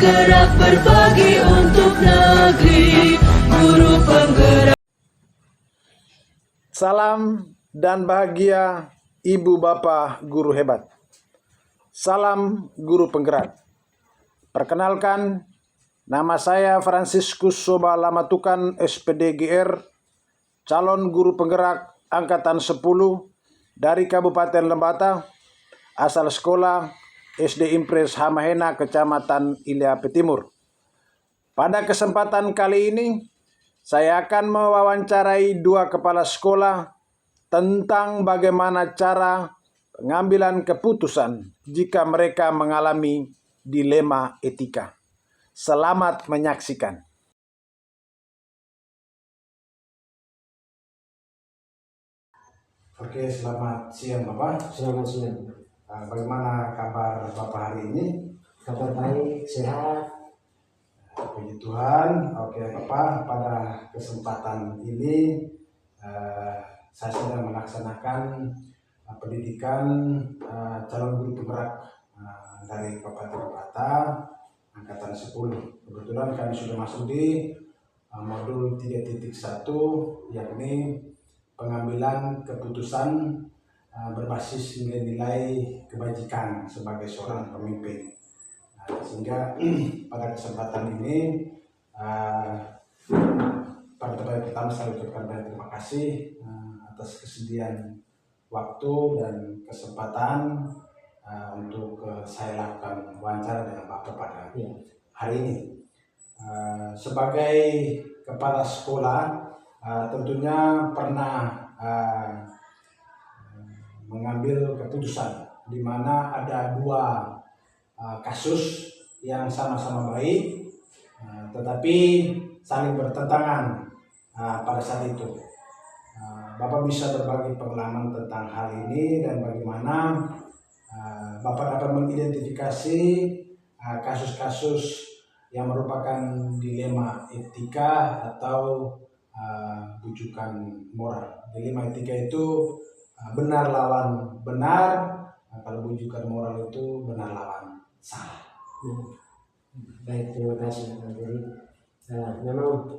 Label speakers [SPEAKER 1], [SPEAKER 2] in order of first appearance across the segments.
[SPEAKER 1] penggerak berbagi untuk negeri, guru penggerak.
[SPEAKER 2] Salam dan bahagia Ibu Bapak Guru hebat. Salam Guru Penggerak. Perkenalkan, nama saya Franciscus Soba Lamatukan, SPD GR, calon Guru Penggerak Angkatan 10 dari Kabupaten Lembata, asal sekolah SD Impres Hamahena, Kecamatan Iliape Timur. Pada kesempatan kali ini, saya akan mewawancarai dua kepala sekolah tentang bagaimana cara pengambilan keputusan jika mereka mengalami dilema etika. Selamat menyaksikan. Oke, selamat siang Bapak.
[SPEAKER 3] Selamat siang.
[SPEAKER 2] Bagaimana kabar Bapak hari ini?
[SPEAKER 3] Kabar baik, sehat.
[SPEAKER 2] Puji Tuhan. Oke Bapak, pada kesempatan ini saya sedang melaksanakan pendidikan calon guru penggerak dari Kabupaten Lembata Angkatan 10. Kebetulan kami sudah masuk di modul 3.1, yakni pengambilan keputusan berbasis nilai-nilai kebajikan sebagai seorang pemimpin. Sehingga pada kesempatan ini pada pertama saya ucapkan banyak terima kasih atas kesediaan waktu dan kesempatan untuk saya lakukan wawancara dengan Bapak pada hari ini. Sebagai kepala sekolah tentunya pernah mengambil keputusan di mana ada dua kasus yang sama-sama baik, tetapi saling bertentangan pada saat itu. Bapak bisa berbagi pengalaman tentang hal ini dan bagaimana Bapak dapat mengidentifikasi kasus-kasus yang merupakan dilema etika atau bujukan moral. Dilema etika itu benar lawan benar, kalau bujukan moral itu benar lawan salah.
[SPEAKER 3] Baik, terima kasih. Jadi memang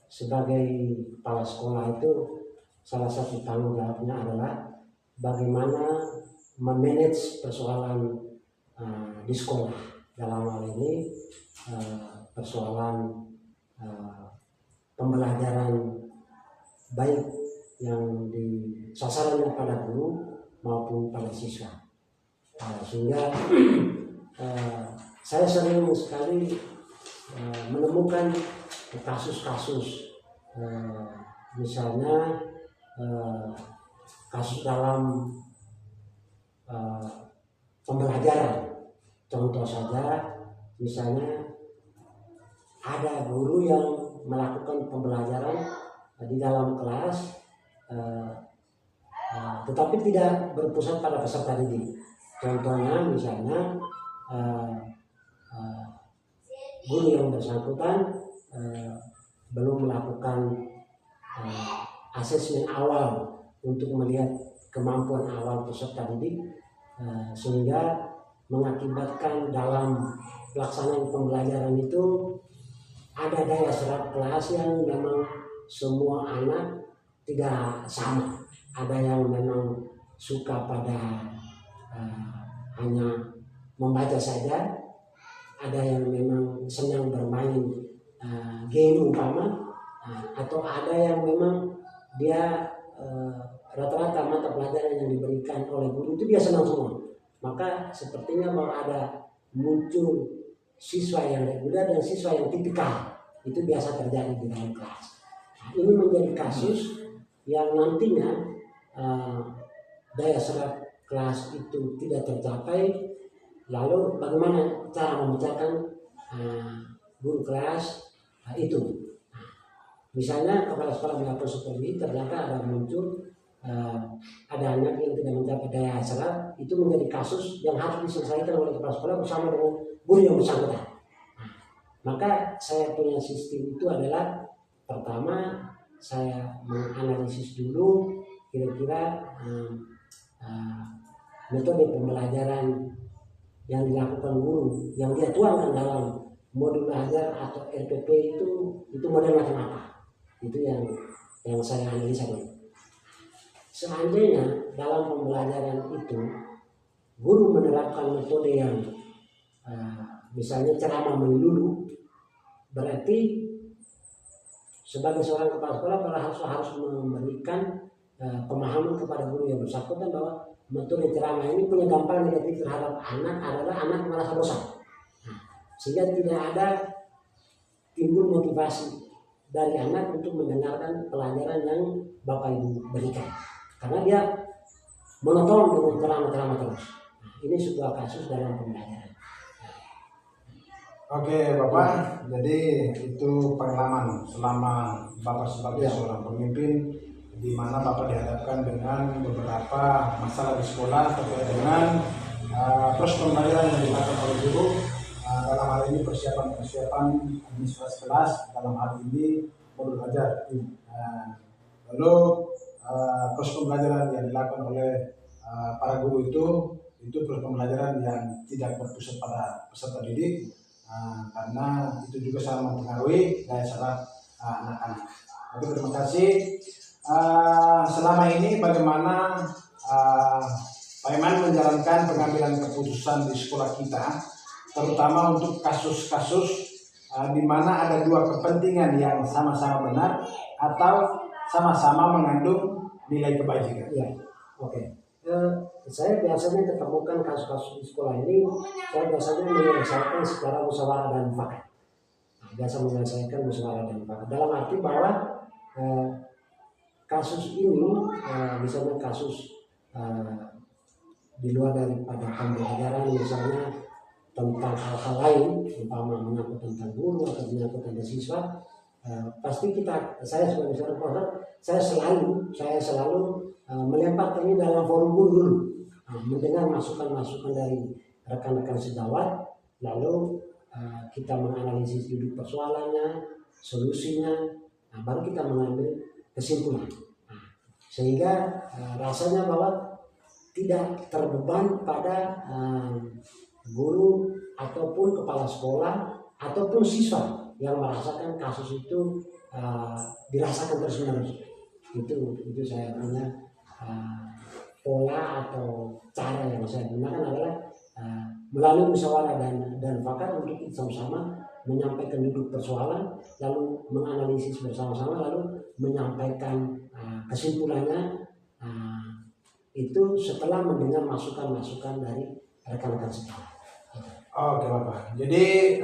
[SPEAKER 3] sebagai kepala sekolah itu salah satu tanggung jawabnya adalah bagaimana memanage persoalan di sekolah. Dalam hal ini persoalan pembelajaran baik yang sasarannya pada guru maupun pada siswa. Sehingga saya sering sekali menemukan kasus-kasus, misalnya kasus dalam pembelajaran. Contoh saja, misalnya ada guru yang melakukan pembelajaran di dalam kelas, tetapi tidak berpusat pada peserta didik. Contohnya misalnya guru yang bersangkutan belum melakukan asesmen awal untuk melihat kemampuan awal peserta didik, sehingga mengakibatkan dalam pelaksanaan pembelajaran itu ada daya serap kelas yang memang semua anak tidak sama. Ada yang memang suka pada hanya membaca saja, ada yang memang senang bermain game umpama, atau ada yang memang dia rata-rata mata pelajaran yang diberikan oleh guru itu dia senang semua. Maka sepertinya mau ada muncul siswa yang reguler dan siswa yang tipikal. Itu biasa terjadi di dalam kelas. Ini menjadi kasus yang nantinya daya serap kelas itu tidak tercapai. Lalu bagaimana cara membicarakan guru kelas itu? Misalnya kepala sekolah melakukan seperti ini, ternyata ada muncul ada anak yang tidak mencapai daya serap, itu menjadi kasus yang harus diselesaikan oleh kepala sekolah bersama dengan guru yang bersangkutan. Maka saya punya sistem itu adalah, pertama saya menganalisis dulu kira-kira metode pembelajaran yang dilakukan guru, yang dia tuangkan dalam modul belajar atau RPP itu model macam apa? Itu yang saya analisa dulu. Seandainya dalam pembelajaran itu guru menerapkan metode yang misalnya ceramah melulu, berarti sebagai seorang kepala sekolah harus memberikan pemahaman kepada guru yang bersangkutan bahwa metode ceramah ini punya dampak negatif terhadap anak adalah anak merasa bosan. Sehingga tidak ada timbul motivasi dari anak untuk mendengarkan pelajaran yang Bapak Ibu berikan, karena dia monoton dengan ceramah-ceramah terus. Ini sebuah kasus dalam pembelajaran.
[SPEAKER 2] Oke Bapak, jadi itu pengalaman selama Bapak sebagai seorang pemimpin, di mana Bapak dihadapkan dengan beberapa masalah di sekolah terkait dengan proses pembelajaran yang dilakukan oleh guru. Dalam hal ini persiapan administrasi kelas, dalam hal ini modul belajar. Lalu proses pembelajaran yang dilakukan oleh para guru itu proses pembelajaran yang tidak berpusat pada peserta didik, karena itu juga sangat mempengaruhi daya serap anak-anak. Oke, terima kasih. Selama ini bagaimana Pak Iman menjalankan pengambilan keputusan di sekolah kita, terutama untuk kasus-kasus di mana ada dua kepentingan yang sama-sama benar atau sama-sama mengandung nilai kebajikan.
[SPEAKER 3] Ya, oke. Saya biasanya ketemukan kasus-kasus di sekolah ini, saya biasanya menyelesaikan secara musyawarah dan mufakat. Biasa menyelesaikan musyawarah dan mufakat dalam arti bahwa kasus ini misalnya kasus di luar daripada pembelajaran, misalnya tentang hal-hal lain, umpama menyangkut tentang guru atau menyangkut tentang siswa, pasti saya sebagai seorang profesor, saya selalu melempar ini dalam forum guru dulu, mendengar masukan-masukan dari rekan-rekan sejawat, lalu kita menganalisis duduk persoalannya, solusinya, baru kita mengambil kesimpulan. Sehingga rasanya bahwa tidak terbeban pada guru ataupun kepala sekolah ataupun siswa yang merasakan kasus itu dirasakan terus-menerus. Itu saya punya pola atau cara yang saya gunakan adalah melalui musyawarah dan mufakat untuk kita sama-sama menyampaikan duduk persoalan, lalu menganalisis bersama-sama, lalu menyampaikan kesimpulannya itu setelah mendengar masukan-masukan dari rekan-rekan sekolah.
[SPEAKER 2] Oke Bapak, jadi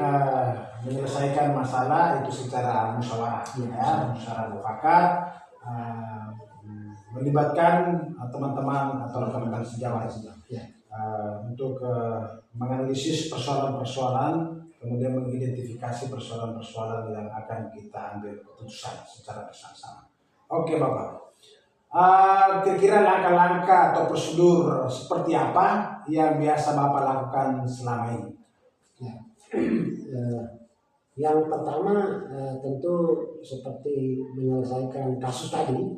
[SPEAKER 2] menyelesaikan masalah itu secara musyawarah, musyawarah mufakat, melibatkan teman-teman atau rekan-rekan sejawat untuk menganalisis persoalan-persoalan, kemudian mengidentifikasi persoalan-persoalan yang akan kita ambil keputusan secara bersama-sama. Oke Bapak, kira-kira langkah-langkah atau prosedur seperti apa yang biasa Bapak lakukan selama ini?
[SPEAKER 3] Yang pertama tentu seperti menyelesaikan kasus tadi.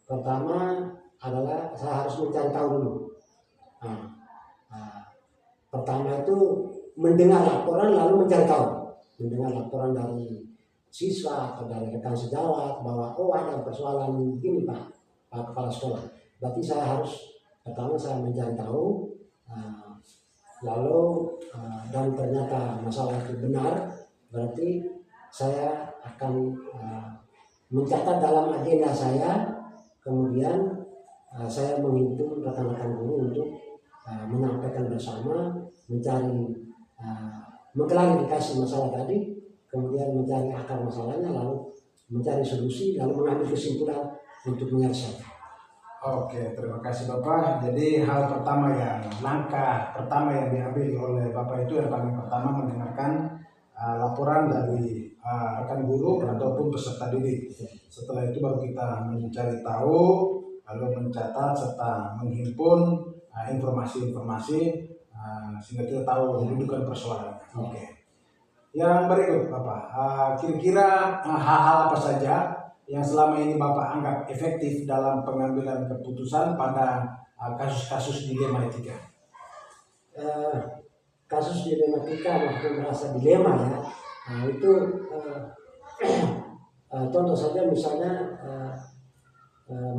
[SPEAKER 3] Pertama adalah saya harus mencari tahu dulu. Pertama itu mendengar laporan lalu mencari tahu. Mendengar laporan dari siswa atau dari rekan sejawat bahwa ada persoalan begini Pak Kepala Sekolah. Berarti saya harus pertama saya mencari tahu, lalu dan ternyata masalah itu benar, berarti saya akan mencatat dalam agenda saya, kemudian saya menghimpun rekan-rekan guru untuk menyampaikan bersama, mencari mengklarifikasi masalah tadi, kemudian mencari akar masalahnya, lalu mencari solusi, lalu mengambil kesimpulan untuk menyelesaikan.
[SPEAKER 2] Oke, terima kasih Bapak. Jadi langkah pertama yang diambil oleh Bapak itu yang paling pertama mendengarkan laporan dari rekan guru ataupun peserta didik. Setelah itu baru kita mencari tahu, lalu mencatat serta menghimpun informasi-informasi sehingga kita tahu kedudukan persoalan. Oke. Yang berikut Bapak, kira-kira hal-hal apa saja yang selama ini Bapak anggap efektif dalam pengambilan keputusan pada kasus-kasus dilema etika?
[SPEAKER 3] kasus dilematika maupun merasa dilema ya. Nah, itu contoh saja misalnya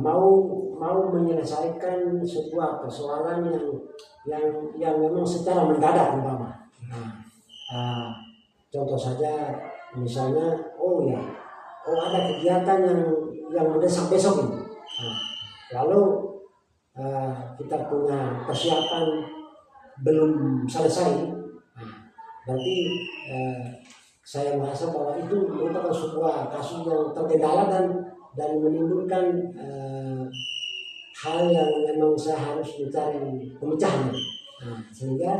[SPEAKER 3] mau menyelesaikan sebuah persoalan yang memang secara mendadak umpama. Contoh saja misalnya ada kegiatan yang mendesak besok ini. Lalu kita punya persiapan belum selesai. Berarti saya merasa bahwa itu merupakan sebuah kasus yang terkendala dan menimbulkan hal yang memang saya harus mencari pemecahan. Sehingga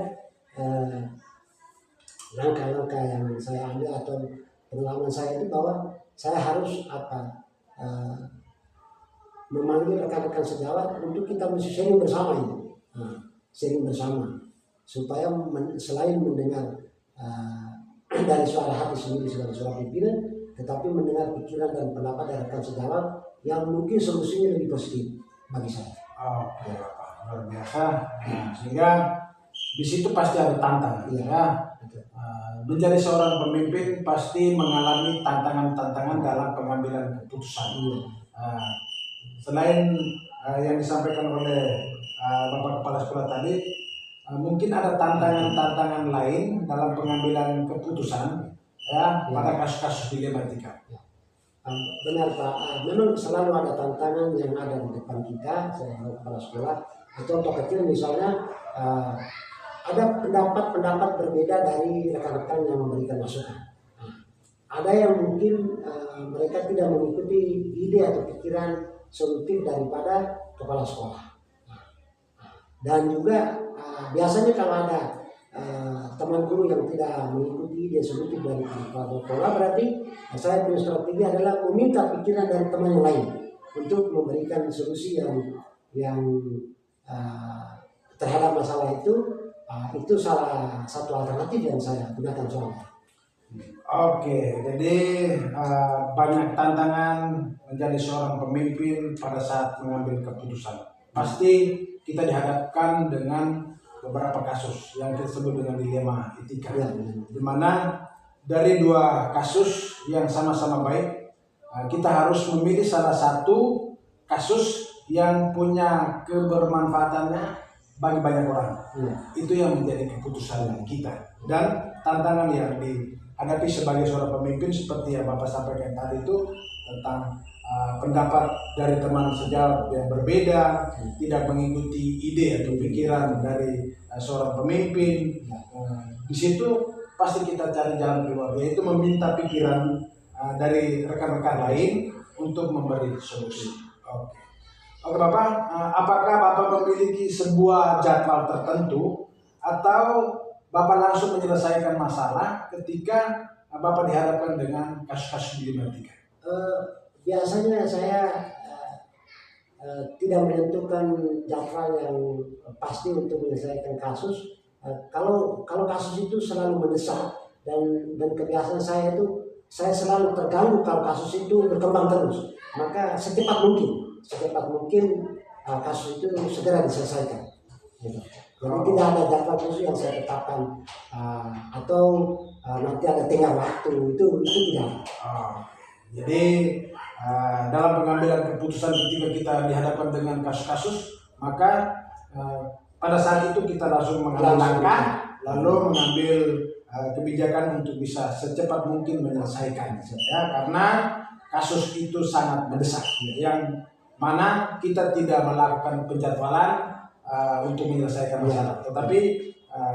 [SPEAKER 3] langkah-langkah yang saya ambil atau pengalaman saya itu bahwa saya harus memanggil rekan-rekan sejawat untuk kita mesti sharing bersama ini, sharing bersama supaya selain mendengar dari suara hati sendiri sebagai suara pimpinan, tetapi mendengar pikiran dan pendapat dari rekan sejawat yang mungkin solusinya lebih positif bagi saya.
[SPEAKER 2] Oke, Bapak, luar biasa. Sehingga di situ pasti ada tantangan, ya. Menjadi seorang pemimpin pasti mengalami tantangan-tantangan dalam pengambilan keputusan. Selain yang disampaikan oleh Bapak Kepala Sekolah tadi, mungkin ada tantangan-tantangan lain dalam pengambilan keputusan pada kasus-kasus dilematika.
[SPEAKER 3] Benar Pak, memang selalu ada tantangan yang ada di depan kita, saya kepala sekolah. Contoh kecil misalnya ada pendapat-pendapat berbeda dari rekan-rekan yang memberikan masukan. Ada yang mungkin mereka tidak mengikuti ide atau pikiran solutif daripada kepala sekolah. Dan juga biasanya kalau ada teman guru yang tidak mengikuti ide solutif dari kepala sekolah, berarti saya punya strategi adalah meminta pikiran dari teman yang lain untuk memberikan solusi yang terhadap masalah itu. Itu salah satu alternatif yang saya gunakan soalnya.
[SPEAKER 2] Oke, jadi banyak tantangan menjadi seorang pemimpin pada saat mengambil keputusan. Pasti kita dihadapkan dengan beberapa kasus yang kita sebut dengan dilema etika, di mana dari dua kasus yang sama-sama baik, kita harus memilih salah satu kasus yang punya kebermanfaatannya bagi banyak orang. Itu yang menjadi keputusan kita. Dan tantangan yang dihadapi sebagai seorang pemimpin seperti yang Bapak sampaikan tadi itu tentang pendapat dari teman sejawat yang berbeda, tidak mengikuti ide atau pikiran dari seorang pemimpin. Di situ pasti kita cari jalan keluar, yaitu meminta pikiran dari rekan-rekan lain untuk memberi solusi. Oke Bapak, apakah Bapak memiliki sebuah jadwal tertentu atau Bapak langsung menyelesaikan masalah ketika Bapak dihadapkan dengan kasus-kasus dilematika?
[SPEAKER 3] Biasanya saya tidak menentukan jadwal yang pasti untuk menyelesaikan kasus. Kalau kasus itu selalu mendesak dan kebiasaan saya itu saya selalu terganggu kalau kasus itu berkembang terus. Maka secepat mungkin kasus itu segera diselesaikan. Gitu. Jadi tidak ada jadwal khusus yang saya tetapkan atau nanti ada tengah waktu itu tidak.
[SPEAKER 2] Jadi dalam pengambilan keputusan ketika kita dihadapkan dengan kasus-kasus, maka pada saat itu kita langsung mengambil langkah, lalu mengambil kebijakan untuk bisa secepat mungkin menyelesaikan, ya, karena kasus itu sangat mendesak, yang mana kita tidak melakukan penjadwalan untuk menyelesaikan masalah, tetapi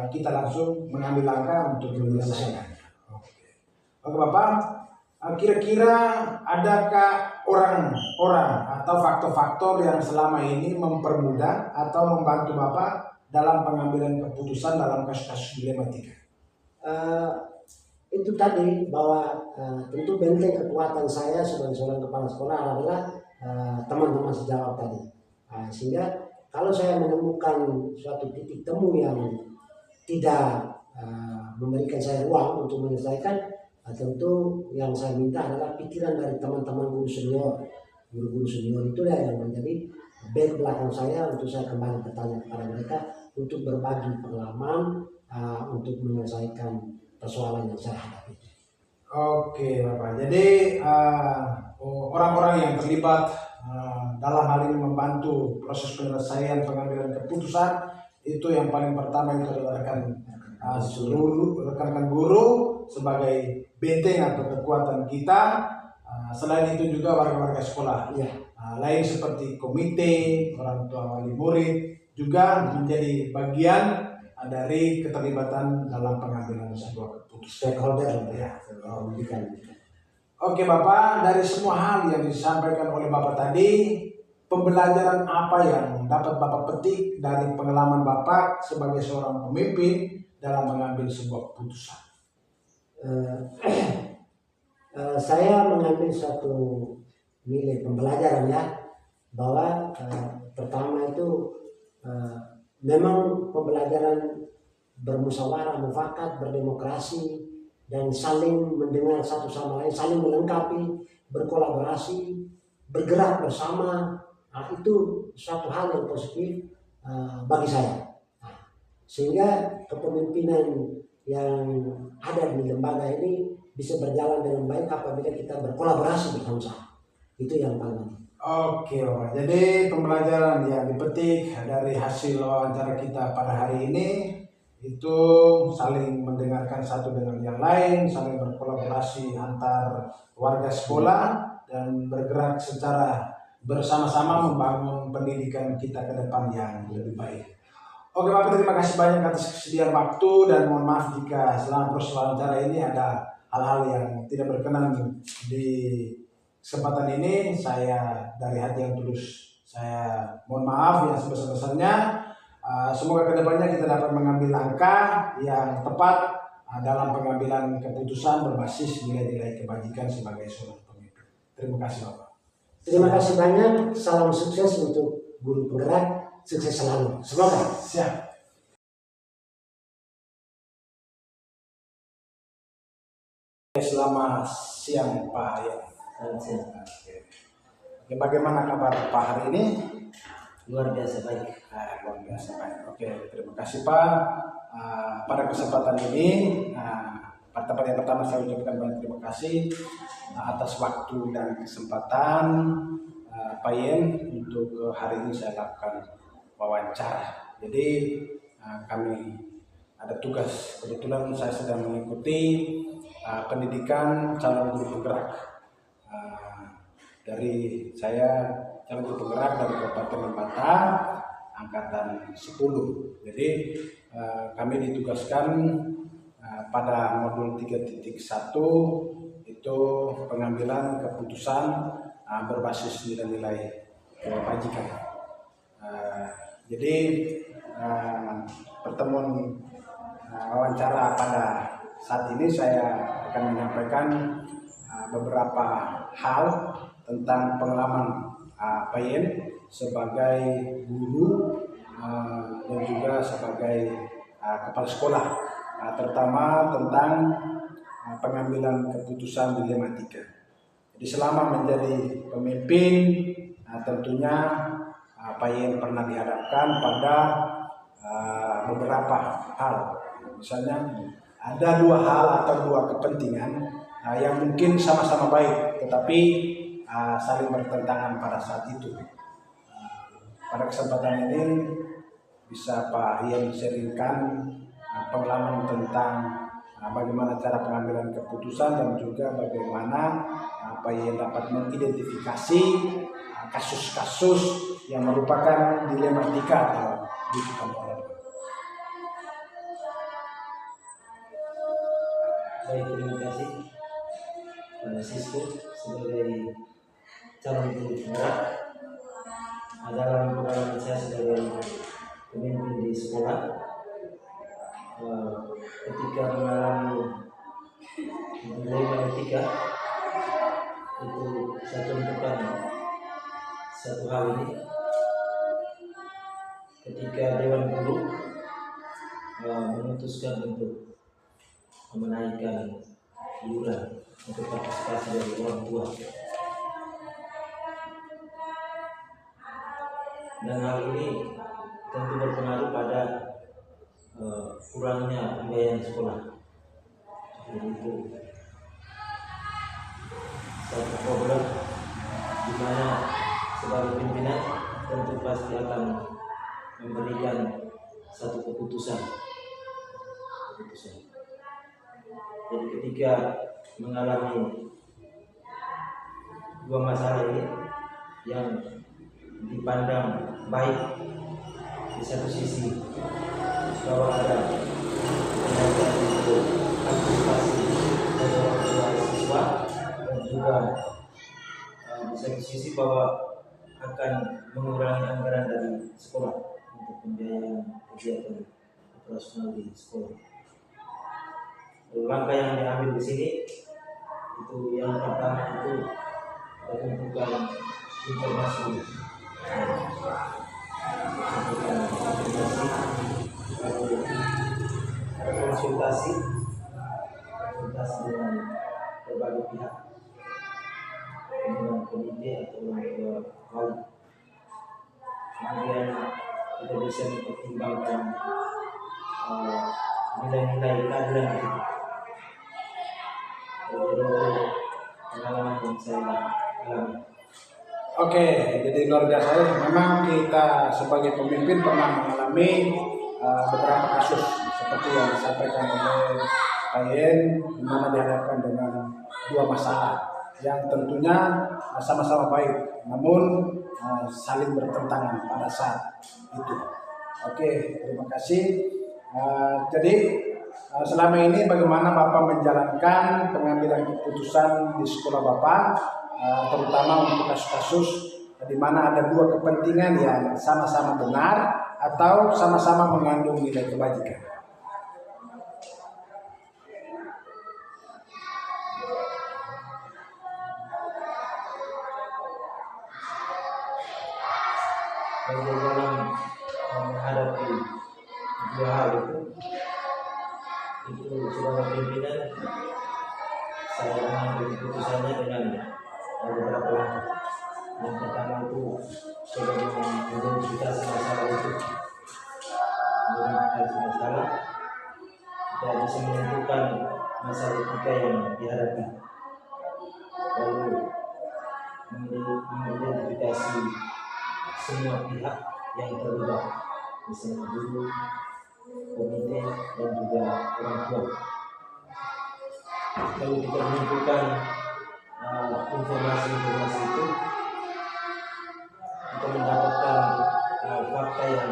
[SPEAKER 2] kita langsung mengambil langkah untuk menyelesaikan. Oke Bapak, kira-kira adakah orang-orang atau faktor-faktor yang selama ini mempermudah atau membantu Bapak dalam pengambilan keputusan dalam kasus-kasus dilematika?
[SPEAKER 3] Itu tadi bahwa tentu benteng kekuatan saya sebagai seorang kepala sekolah adalah teman-teman sejawat tadi. Sehingga kalau saya menemukan suatu titik temu yang tidak memberikan saya ruang untuk menyelesaikan, tentu yang saya minta adalah pikiran dari teman-teman guru senior. Guru-guru senior itu yang menjadi back belakang saya untuk saya kembali bertanya kepada mereka untuk berbagi pengalaman untuk menyelesaikan persoalan yang saya hadapi.
[SPEAKER 2] Oke Bapak, jadi orang-orang yang terlibat dalam hal ini membantu proses penyelesaian pengambilan keputusan itu yang paling pertama itu adalah seluruh rekan-rekan guru sebagai benteng atau kekuatan kita. Selain itu juga warga-warga sekolah lain seperti komite, orang tua wali murid juga menjadi bagian dari keterlibatan dalam pengambilan sebuah keputusan.
[SPEAKER 3] Stakeholder
[SPEAKER 2] Oke Bapak, dari semua hal yang disampaikan oleh Bapak tadi, pembelajaran apa yang dapat Bapak petik dari pengalaman Bapak sebagai seorang pemimpin dalam mengambil sebuah keputusan?
[SPEAKER 3] Saya mengambil satu nilai pembelajaran bahwa pertama itu memang pembelajaran bermusyawarah, mufakat, berdemokrasi, dan saling mendengar satu sama lain, saling melengkapi, berkolaborasi, bergerak bersama, itu suatu hal yang positif bagi saya. Sehingga kepemimpinan yang ada di lembaga ini bisa berjalan dengan baik apabila kita berkolaborasi bersama-sama. Itu yang paling.
[SPEAKER 2] Oke Bapak, jadi pembelajaran yang dipetik dari hasil wawancara kita pada hari ini itu saling mendengarkan satu dengan yang lain, saling berkolaborasi antar warga sekolah dan bergerak secara bersama-sama membangun pendidikan kita ke depan yang lebih baik. Oke Bapak, terima kasih banyak atas kesediaan waktu dan mohon maaf jika selama proses wawancara ini ada hal-hal yang tidak berkenan di kesempatan ini. Saya dari hati yang tulus saya mohon maaf yang sebesar-besarnya. Semoga kedepannya kita dapat mengambil langkah yang tepat dalam pengambilan keputusan berbasis nilai-nilai kebajikan sebagai seorang pemimpin. Terima kasih Bapak.
[SPEAKER 3] Terima kasih banyak. Salam sukses untuk guru penggerak. Sukses selalu. Semoga.
[SPEAKER 2] Siap. Selamat siang Pak ya. Oke, bagaimana kabar Pak hari ini?
[SPEAKER 3] Luar biasa baik.
[SPEAKER 2] Luar biasa baik. Oke, terima kasih Pak. Pada kesempatan ini, pada yang pertama saya ucapkan banyak terima kasih atas waktu dan kesempatan Pak Yen untuk hari ini saya lakukan wawancara. Jadi kami ada tugas, kebetulan saya sedang mengikuti pendidikan calon guru penggerak dari saya calon guru penggerak dari Kabupaten Lembata angkatan 10. Jadi kami ditugaskan pada modul 3.1 itu pengambilan keputusan berbasis nilai-nilai kebajikan. Jadi pertemuan wawancara pada saat ini saya akan menyampaikan beberapa hal tentang pengalaman Pak Yen sebagai guru dan juga sebagai kepala sekolah, terutama tentang pengambilan keputusan dilematika. Jadi selama menjadi pemimpin tentunya Pak Yen pernah dihadapkan pada beberapa hal. Misalnya ada dua hal atau dua kepentingan yang mungkin sama-sama baik tetapi saling bertentangan pada saat itu. Pada kesempatan ini bisa Pak Yen sharingkan pengalaman tentang bagaimana cara pengambilan keputusan dan juga bagaimana Pak Yen dapat mengidentifikasi kasus-kasus yang merupakan dilematika atau bujukan orang.
[SPEAKER 4] Baik, terima kasih Sisko sebagai calon guru penggerak. Dalam pengalaman saya sebagai pemimpin di sekolah, ketika mengalami dilema etika itu saya contohkan satu hal ini ketika Dewan Guru memutuskan untuk menaikkan iuran untuk partisipasi dari orang tua, dan hal ini tentu berpengaruh pada kurangnya pembiayaan sekolah. Jadi itu satu problem di mana sebagai pimpinan tentu pasti akan memberikan satu keputusan. Jadi ketika mengalami dua masalah ini yang dipandang baik, di satu sisi bahwa ada kenaikan untuk antisipasi dari orang tua siswa, dan juga di satu sisi bahwa akan mengurangi anggaran dari sekolah untuk pembiayaan kegiatan operasional di sekolah. Langkah yang diambil di sini itu yang pertama itu mengumpulkan informasi, konsultasi dengan berbagai pihak, dengan komite atau orang tua wali. Kemudian kita bisa mempertimbangkan nilai-nilai keadilan itu. Jadi pengalaman yang saya alami.
[SPEAKER 2] Oke, jadi luar biasa ya. Memang kita sebagai pemimpin pernah mengalami beberapa kasus seperti yang disampaikan oleh Pak Yen, di mana dihadapkan dengan dua masalah yang tentunya sama-sama baik, namun saling bertentangan pada saat itu. Oke, terima kasih. Jadi selama ini bagaimana Bapak menjalankan pengambilan keputusan di sekolah Bapak, terutama untuk kasus-kasus di mana ada dua kepentingan yang sama-sama benar atau sama-sama mengandung nilai kebajikan?
[SPEAKER 4] Bagaimana menghadapi dua hal itu sebagai pimpinan saya mengambil keputusannya dengan beberapa langkah. Yang pertama itu sebagai mengidentifikasi masalah itu, mengidentifikasi masalah, kita bisa menentukan masalah etika yang dihadapi, lalu mengidentifikasi semua pihak yang terlibat, misalnya guru, komite, dan juga orang tua. Kalau kita menentukan informasi itu, kita mendapatkan fakta yang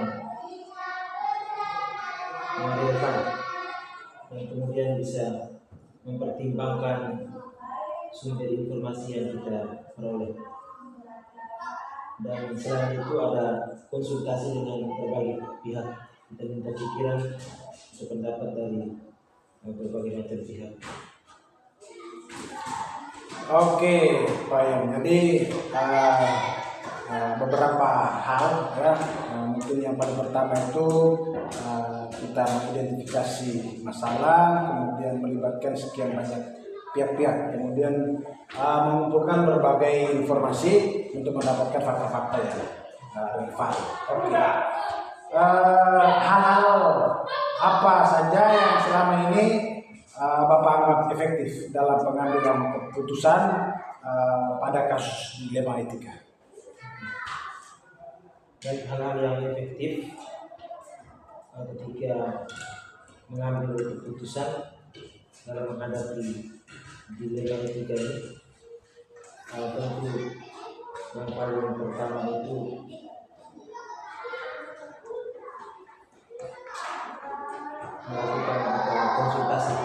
[SPEAKER 4] relevan, yang kemudian bisa mempertimbangkan sumber informasi yang kita peroleh. Dan selain itu ada konsultasi dengan berbagai pihak, kita minta pikiran atau pendapat dari berbagai macam pihak.
[SPEAKER 2] Oke, Pak Yan. Jadi beberapa hal ya, mungkin yang paling pertama itu kita mengidentifikasi masalah, kemudian melibatkan sekian banyak pihak-pihak, kemudian mengumpulkan berbagai informasi untuk mendapatkan fakta-fakta yang relevan. Oke. Hal-hal apa saja yang selama ini Bapak anggap efektif dalam pengambilan keputusan pada kasus dilema etika?
[SPEAKER 4] Dan hal-hal yang efektif ketika mengambil keputusan dalam menghadapi dilema etika ini, tentu yang paling pertama itu melakukan konsultasi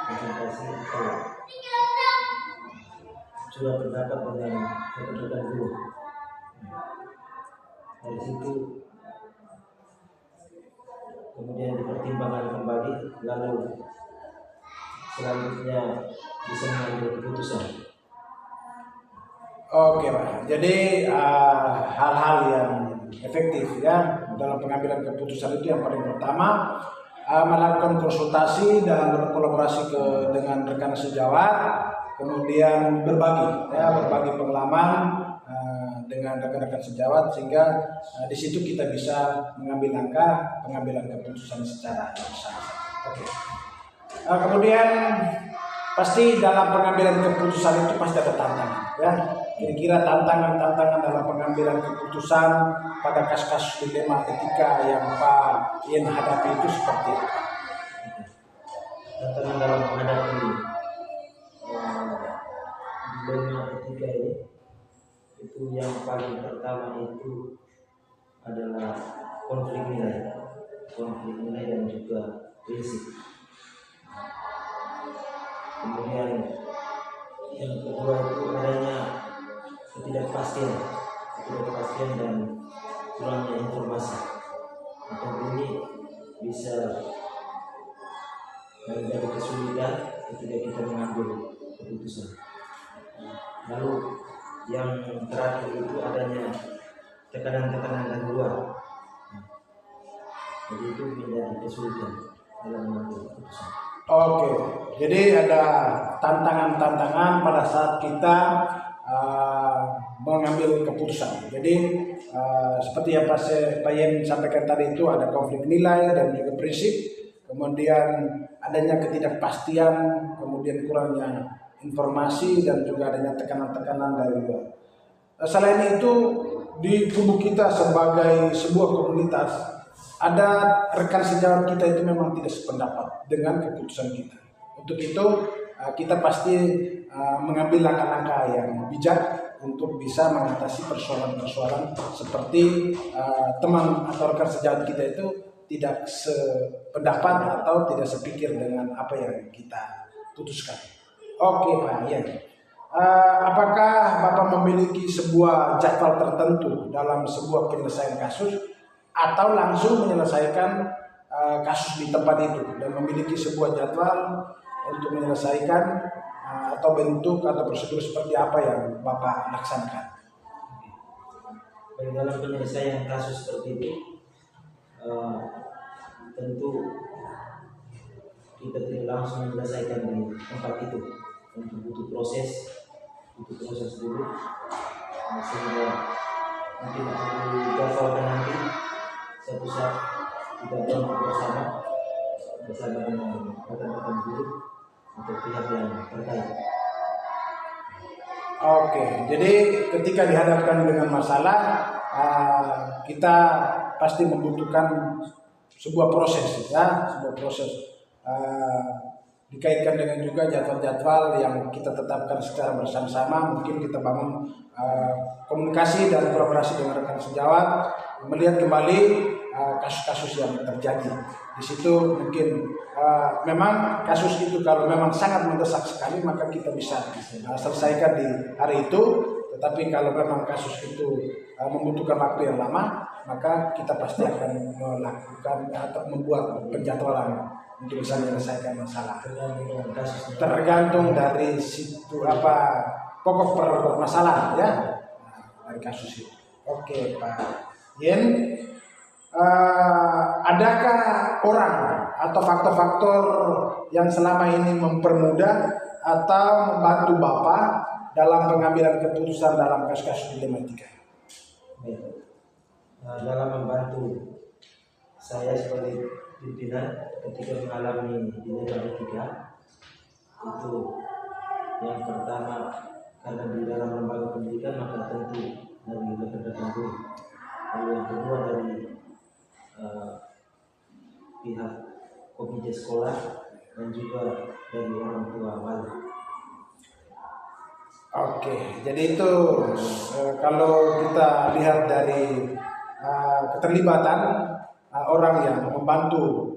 [SPEAKER 4] atau sudah pendapat dengan rekan-rekan guru. Dari situ kemudian dipertimbangkan kembali, lalu selanjutnya bisa mengambil keputusan.
[SPEAKER 2] Oke, Pak. Jadi hal-hal yang efektif ya dalam pengambilan keputusan itu yang paling pertama melakukan konsultasi dan berkolaborasi dengan rekan sejawat, kemudian berbagi pengalaman dengan rekan-rekan sejawat, sehingga di situ kita bisa mengambil langkah pengambilan keputusan secara bersama. Oke. Kemudian pasti dalam pengambilan keputusan itu pasti ada tantangan, ya. Kira-kira tantangan dalam pengambilan keputusan pada kasus-kasus dilema etika yang Pak Yen hadapi itu seperti apa?
[SPEAKER 4] Tantangan dalam menghadapi dilema etika ini, itu yang paling pertama itu adalah konflik nilai dan juga prinsip. Kemudian yang kedua itu adanya ketidakpastian dan kurangnya informasi. Atau ini bisa menjadi kesulitan ketika kita mengambil keputusan. Lalu yang terakhir itu adanya tekanan dari luar. Jadi itu menjadi kesulitan dalam mengambil keputusan.
[SPEAKER 2] Oke, jadi ada tantangan-tantangan pada saat kita mengambil keputusan. Jadi seperti yang Pak Yen sampaikan tadi, itu ada konflik nilai dan juga prinsip, kemudian adanya ketidakpastian, kemudian kurangnya informasi, dan juga adanya tekanan-tekanan dari luar. Selain itu, di tubuh kita sebagai sebuah komunitas, ada rekan sejawat kita itu memang tidak sependapat dengan keputusan kita. Untuk itu kita pasti mengambil langkah-langkah yang bijak untuk bisa mengatasi persoalan-persoalan seperti teman atau rekan sejawat kita itu tidak sependapat atau tidak sepikir dengan apa yang kita putuskan. Oke Pak Yen, apakah Bapak memiliki sebuah jadwal tertentu dalam sebuah penyelesaian kasus, atau langsung menyelesaikan kasus di tempat itu dan memiliki sebuah jadwal untuk menyelesaikan atau bentuk atau prosedur seperti apa yang Bapak laksanakan?
[SPEAKER 4] Dalam penyelesaian kasus seperti itu, tentu kita tidak langsung menyelesaikan di tempat itu, tentu butuh proses dulu, sehingga mungkin akan dijadwalkan nanti suatu saat kita berangkat bersama dengan rekan-rekan guru untuk pihak yang terkait.
[SPEAKER 2] Oke, jadi ketika dihadapkan dengan masalah, kita pasti membutuhkan sebuah proses, ya, sebuah proses dikaitkan dengan juga jadwal-jadwal yang kita tetapkan secara bersama-sama. Mungkin kita bangun komunikasi dan kolaborasi dengan rekan sejawat, melihat kembali kasus-kasus yang terjadi. Di situ mungkin memang kasus itu kalau memang sangat mendesak sekali, maka kita bisa selesaikan di hari itu. Tetapi kalau memang kasus itu membutuhkan waktu yang lama, maka kita pasti akan melakukan atau membuat penjadwalan untuk bisa menyelesaikan masalah. Tergantung dari situ apa pokok permasalahan, ya, dari kasus itu. Oke Pak Yen, adakah orang atau faktor-faktor yang selama ini mempermudah atau membantu Bapak dalam pengambilan keputusan dalam kasus-kasus dilema etika?
[SPEAKER 4] Dalam membantu saya sebagai pimpinan ketika mengalami dilema etika, itu yang pertama, karena di dalam lembaga pendidikan maka tentu dari rekan-rekan guru. Lalu yang kedua dari pihak komite sekolah dan juga dari orang tua wali.
[SPEAKER 2] Oke, jadi itu kalau kita lihat dari keterlibatan orang yang membantu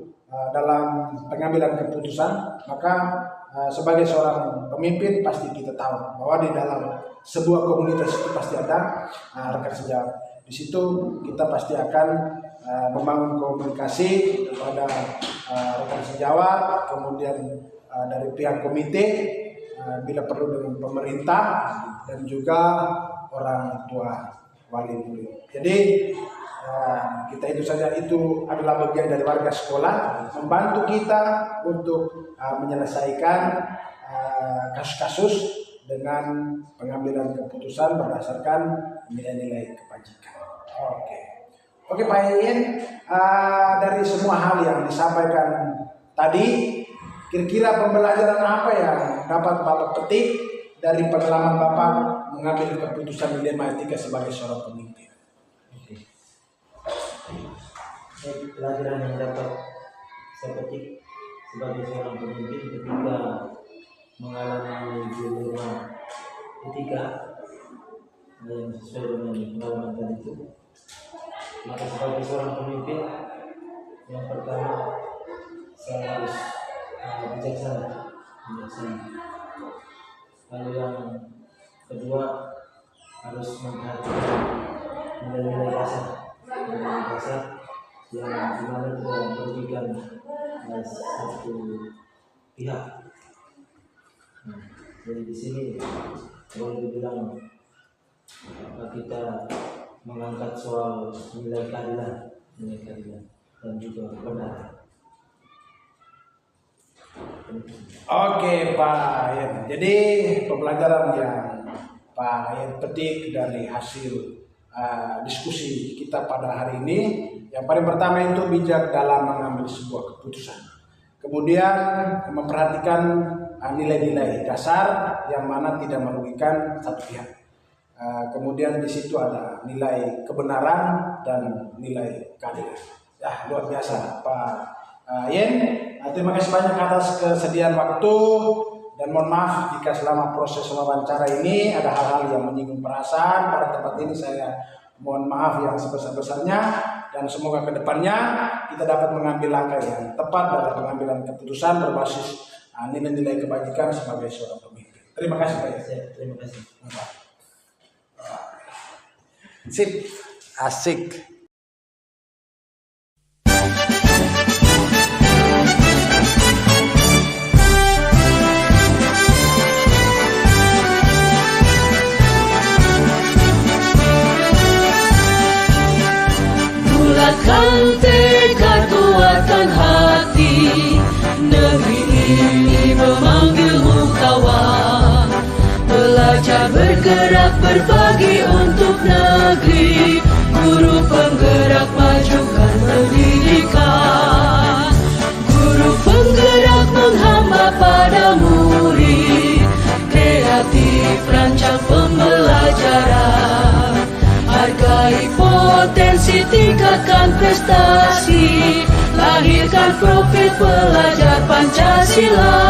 [SPEAKER 2] dalam pengambilan keputusan, maka sebagai seorang pemimpin pasti kita tahu bahwa di dalam sebuah komunitas itu pasti ada rekan sejawat. Di situ kita pasti akan membangun komunikasi kepada rekan sejawat, kemudian dari pihak komite, bila perlu dengan pemerintah, dan juga orang tua wali murid. Jadi kita itu saja, itu adalah bagian dari warga sekolah membantu kita untuk menyelesaikan kasus-kasus dengan pengambilan keputusan berdasarkan nilai-nilai kebajikan. Oke Pak Yayan, dari semua hal yang disampaikan tadi, kira-kira pembelajaran apa yang dapat Bapak petik dari pengalaman Bapak mengambil keputusan dilema etika sebagai seorang pemimpin?
[SPEAKER 4] Pelajaran yang dapat saya petik sebagai seorang pemimpin ketika mengalami dilema etika yang sesuai dengan pengalaman tadi itu, maka sebagai seorang pemimpin yang pertama saya harus bijaksana. Lalu yang kedua harus memperhatikan nilai-nilai dasar yang dimana tidak merugikan satu pihak. Jadi di sini boleh dibilang kita mengangkat soal nilai keadilan dan juga kebenaran.
[SPEAKER 2] Oke Pak Yayan, jadi pembelajaran yang Pak Yayan petik dari hasil diskusi kita pada hari ini, yang paling pertama itu bijak dalam mengambil sebuah keputusan. Kemudian memperhatikan nilai-nilai dasar yang mana tidak merugikan satu pihak. Kemudian di situ ada nilai kebenaran dan nilai keadilan. Ya, luar biasa Pak Yayan. Terima kasih banyak atas kesediaan waktu, dan mohon maaf jika selama proses wawancara ini ada hal-hal yang menyinggung perasaan. Pada tempat ini saya mohon maaf yang sebesar-besarnya, dan semoga kedepannya kita dapat mengambil langkah yang tepat dalam pengambilan keputusan berbasis nilai-nilai kebajikan sebagai seorang pemimpin. Terima kasih Pak Yayan.
[SPEAKER 4] Terima kasih.
[SPEAKER 2] Sip, asik.
[SPEAKER 1] Bulatkan tekad, kuatkan hati, negeri ini memanggilmu kawan. Belajar bergerak berbagi untuk negeri, guru penggerak majukan pendidikan. Guru penggerak menghamba pada murid, kreatif rancang pembelajaran. Hargai potensi, tingkatkan prestasi, lahirkan profil pelajar Pancasila.